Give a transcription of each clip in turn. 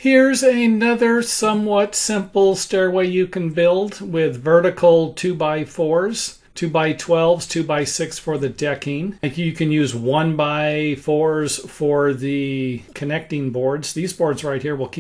Here's another somewhat simple stairway you can build with vertical 2x4s, 2x12s, 2x6 for the decking. You can use 1x4s for the connecting boards. These boards right here will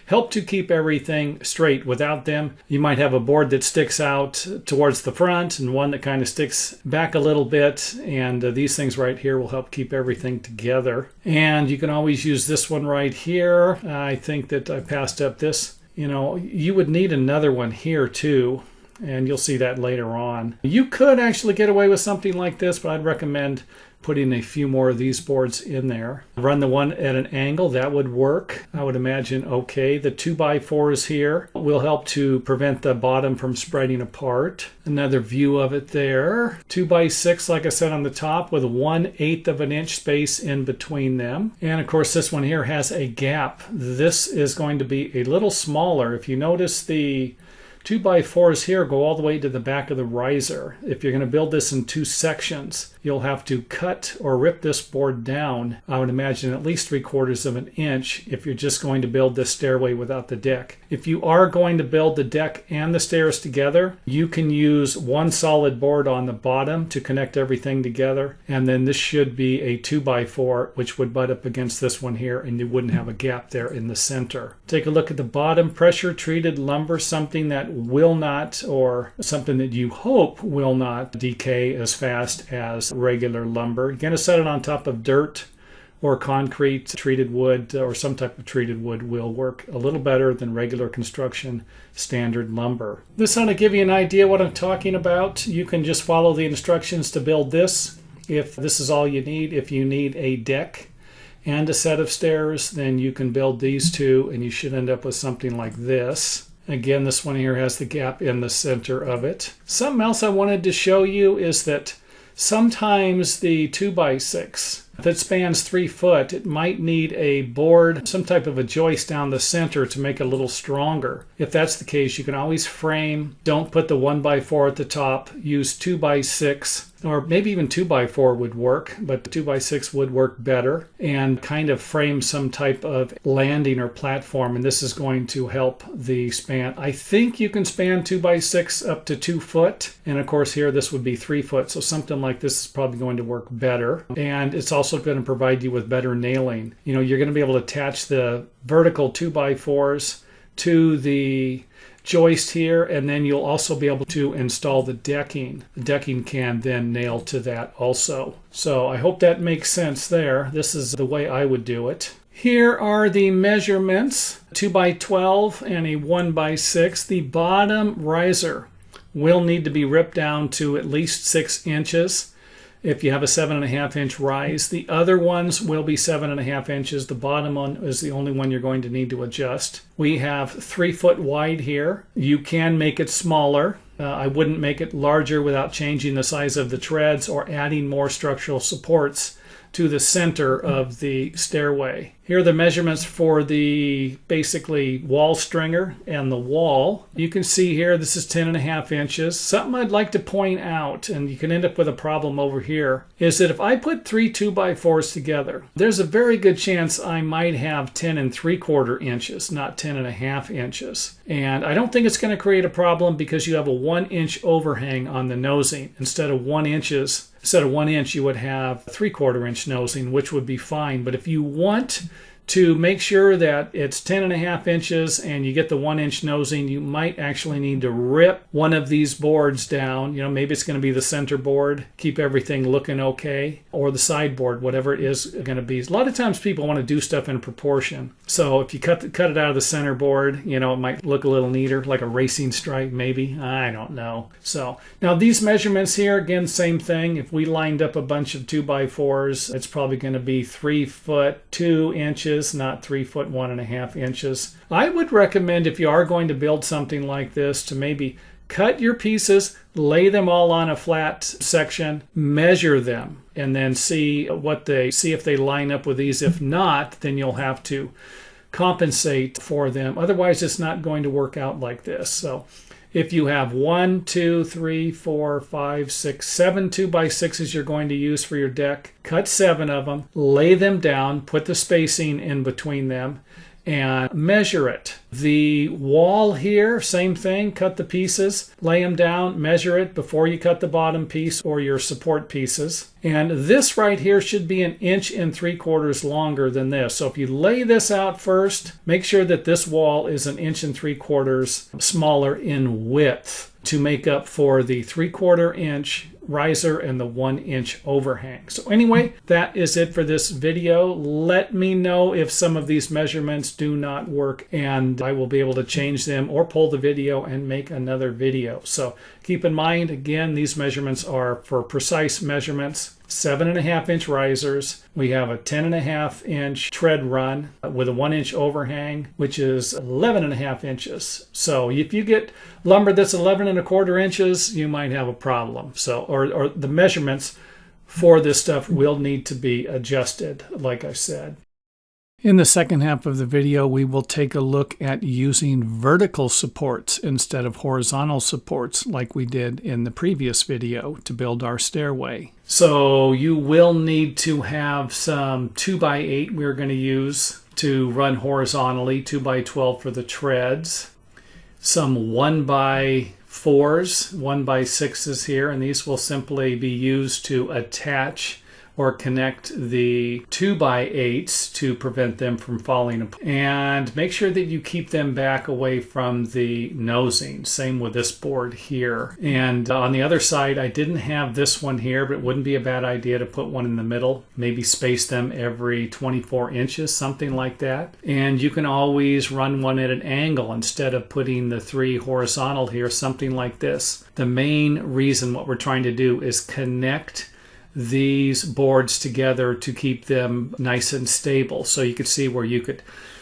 help to keep everything straight. Without them, you might have a board that sticks out towards the front and one that kind of sticks back a little bit. And these things right here will help keep everything together. And you can always use this one right here. I think that I passed up this. You would need another one here too. And you'll see that later on. You could actually get away with something like this, but I'd recommend putting a few more of these boards in there. Run the one at an angle, that would work. I would imagine okay. The 2x4s here will help to prevent the bottom from spreading apart. Another view of it there. 2x6, like I said, on the top with 1/8 of an inch space in between them. And of course this one here has a gap. This is going to be a little smaller. If you notice, the 2x4s here go all the way to the back of the riser. If you're going to build this in two sections, you'll have to cut or rip this board down, I would imagine at least 3/4 of an inch if you're just going to build this stairway without the deck. If you are going to build the deck and the stairs together, you can use one solid board on the bottom to connect everything together, and then this should be a 2x4 which would butt up against this one here, and you wouldn't have a gap there in the center. Take a look at the bottom. Pressure treated lumber, something that will not, or something that you hope will not decay as fast as regular lumber. You're going to set it on top of dirt or concrete. Treated wood or some type of treated wood will work a little better than regular construction standard lumber. This ought to give you an idea what I'm talking about. You can just follow the instructions to build this if this is all you need. If you need a deck and a set of stairs, then you can build these two and you should end up with something like this. Again, this one here has the gap in the center of it. Something else I wanted to show you is that sometimes the 2x6, if it spans 3 foot, it might need a board, some type of a joist down the center to make it a little stronger. If that's the case, you can always frame. Don't put the 1x4 at the top. Use 2x6. Or maybe even 2x4 would work, but 2x6 would work better, and kind of frame some type of landing or platform, and this is going to help the span. I think you can span 2x6 up to 2 foot, and of course here this would be 3 foot, so something like this is probably going to work better, and it's also going to provide you with better nailing. You're going to be able to attach the vertical 2x4s to the joist here, and then you'll also be able to install the decking. The decking can then nail to that also. So I hope that makes sense there. This is the way I would do it. Here are the measurements, 2x12 and a 1x6. The bottom riser will need to be ripped down to at least 6 inches. If you have a 7.5 inch rise, the other ones will be 7.5 inches. The bottom one is the only one you're going to need to adjust. We have 3 foot wide here. You can make it smaller. I wouldn't make it larger without changing the size of the treads or adding more structural supports to the center of the stairway. Here are the measurements for the basically wall stringer and the wall. You can see here this is 10.5 inches. Something I'd like to point out, and you can end up with a problem over here, is that if I put 3 2x4s together, there's a very good chance I might have 10.75 inches, not 10.5 inches. And I don't think it's going to create a problem because you have a 1 inch overhang on the nosing. Instead of 1 inch, you would have 3/4 inch nosing, which would be fine. But if you want to make sure that it's 10.5 inches and you get the 1 inch nosing, you might actually need to rip one of these boards down. Maybe it's going to be the center board, keep everything looking okay, or the side board, whatever it is going to be. A lot of times people want to do stuff in proportion. So if you cut it out of the center board, it might look a little neater, like a racing stripe maybe. I don't know. So now these measurements here, again, same thing. If we lined up a bunch of 2x4s, it's probably going to be 3 foot 2 inches, not 3 foot 1.5 inches. I would recommend, if you are going to build something like this, to maybe cut your pieces, lay them all on a flat section, measure them, and then see if they line up with these. If not, then you'll have to compensate for them. Otherwise, it's not going to work out like this. So if you have 1, 2, 3, 4, 5, 6, 7 2x6s you're going to use for your deck, cut 7 of them, lay them down, put the spacing in between them, and measure it. The wall here, same thing, cut the pieces, lay them down, measure it before you cut the bottom piece or your support pieces. And this right here should be 1 3/4 inches longer than this. So if you lay this out first, make sure that this wall is 1 3/4 inches smaller in width to make up for the 3/4 inch riser and the 1 inch overhang. So anyway, that is it for this video. Let me know if some of these measurements do not work, and I will be able to change them or pull the video and make another video. So keep in mind, again, these measurements are for precise measurements. 7.5 inch risers. We have a 10.5 inch tread run with a 1 inch overhang, which is 11.5 inches. So if you get lumber that's 11.25 inches, you might have a problem. So, or the measurements for this stuff will need to be adjusted, like I said. In the second half of the video, we will take a look at using vertical supports instead of horizontal supports like we did in the previous video to build our stairway. So you will need to have some 2x8 we're going to use to run horizontally, 2x12 for the treads, some 1x4s, 1x6s here, and these will simply be used to attach or connect the 2x8s to prevent them from falling apart. And make sure that you keep them back away from the nosing. Same with this board here. And on the other side, I didn't have this one here, but it wouldn't be a bad idea to put one in the middle. Maybe space them every 24 inches, something like that. And you can always run one at an angle instead of putting the 3 horizontal here, something like this. The main reason what we're trying to do is connect these boards together to keep them nice and stable. So you could see where you could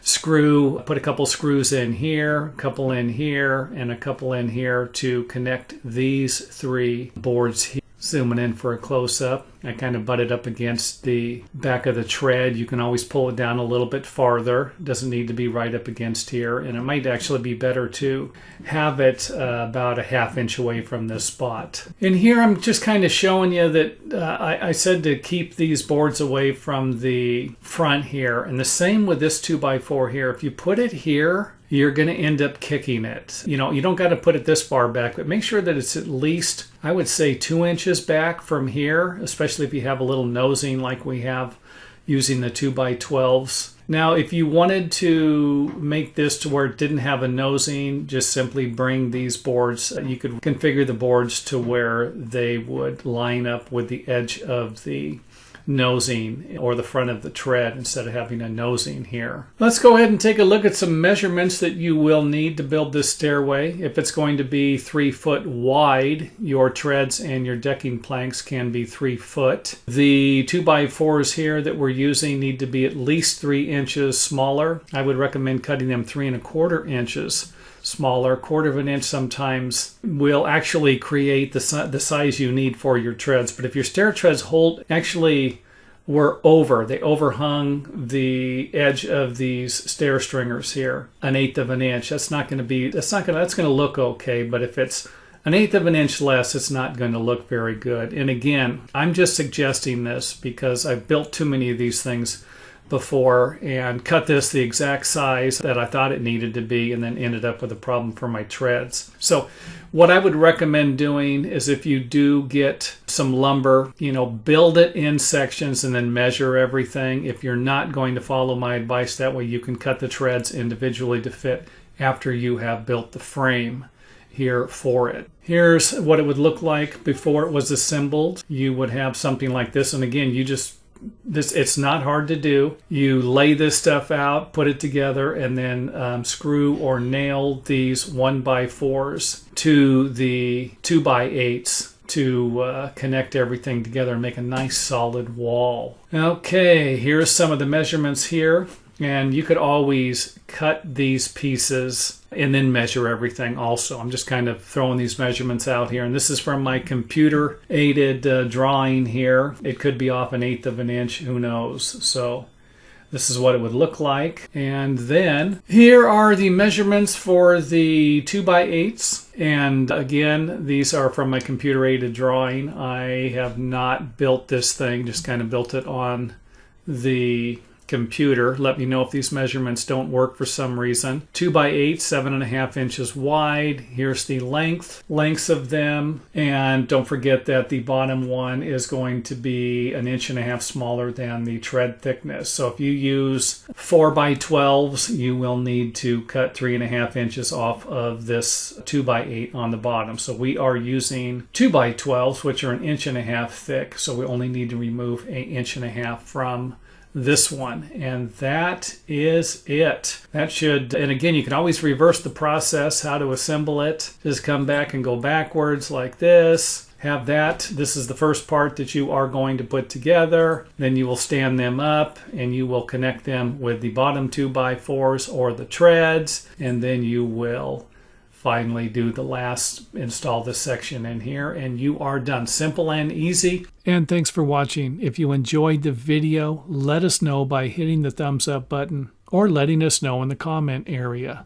put a couple screws in here, a couple in here, and a couple in here to connect these 3 boards here. Zooming in for a close-up, I kind of butted up against the back of the tread. You can always pull it down a little bit farther. It doesn't need to be right up against here, and it might actually be better to have it about a 1/2 inch away from this spot. In here, I'm just kind of showing you that I said to keep these boards away from the front here, and the same with this 2x4 here. If you put it here, you're going to end up kicking it. You know, you don't got to put it this far back, but make sure that it's at least, I would say, 2 inches back from here, especially if you have a little nosing like we have using the 2x12s. Now, if you wanted to make this to where it didn't have a nosing, just simply bring these boards. You could configure the boards to where they would line up with the edge of the nosing or the front of the tread instead of having a nosing here. Let's go ahead and take a look at some measurements that you will need to build this stairway. If it's going to be 3 foot wide, your treads and your decking planks can be 3 foot. The 2x4s here that we're using need to be at least 3 inches smaller. I would recommend cutting them 3¼ inches smaller. 1/4 inch sometimes will actually create the size you need for your treads. But if your stair treads they overhung the edge of these stair stringers here 1/8 inch. That's going to look okay, but if it's 1/8 inch less, it's not going to look very good. And again, I'm just suggesting this because I've built too many of these things before and cut this the exact size that I thought it needed to be, and then ended up with a problem for my treads. So what I would recommend doing is, if you do get some lumber, build it in sections and then measure everything. If you're not going to follow my advice, that way you can cut the treads individually to fit after you have built the frame here for it. Here's what it would look like before it was assembled. You would have something like this, and again, it's not hard to do. You lay this stuff out, put it together, and then screw or nail these 1x4s to the 2x8s to connect everything together and make a nice solid wall. Okay, here's some of the measurements here. And you could always cut these pieces and then measure everything also. I'm just kind of throwing these measurements out here. And this is from my computer-aided drawing here. It could be off 1/8 inch, who knows. So this is what it would look like. And then here are the measurements for the 2x8s. And again, these are from my computer-aided drawing. I have not built this thing, just kind of built it on the computer. Let me know if these measurements don't work for some reason. 2 by 8, 7.5 inches wide. Here's the lengths of them. And don't forget that the bottom one is going to be 1.5 inches smaller than the tread thickness. So if you use 4 by 12s, you will need to cut 3.5 inches off of this 2 by 8 on the bottom. So we are using 2 by 12s, which are 1.5 inches thick. So we only need to remove 1.5 inches from this one, and that is it. That should, and again, you can always reverse the process, how to assemble it. Just come back and go backwards like this. Have that. This is the first part that you are going to put together. Then you will stand them up and you will connect them with the bottom 2 by 4s or the treads, and then you will finally do the last, install this section in here, and you are done. Simple and easy. And thanks for watching. If you enjoyed the video, let us know by hitting the thumbs up button or letting us know in the comment area.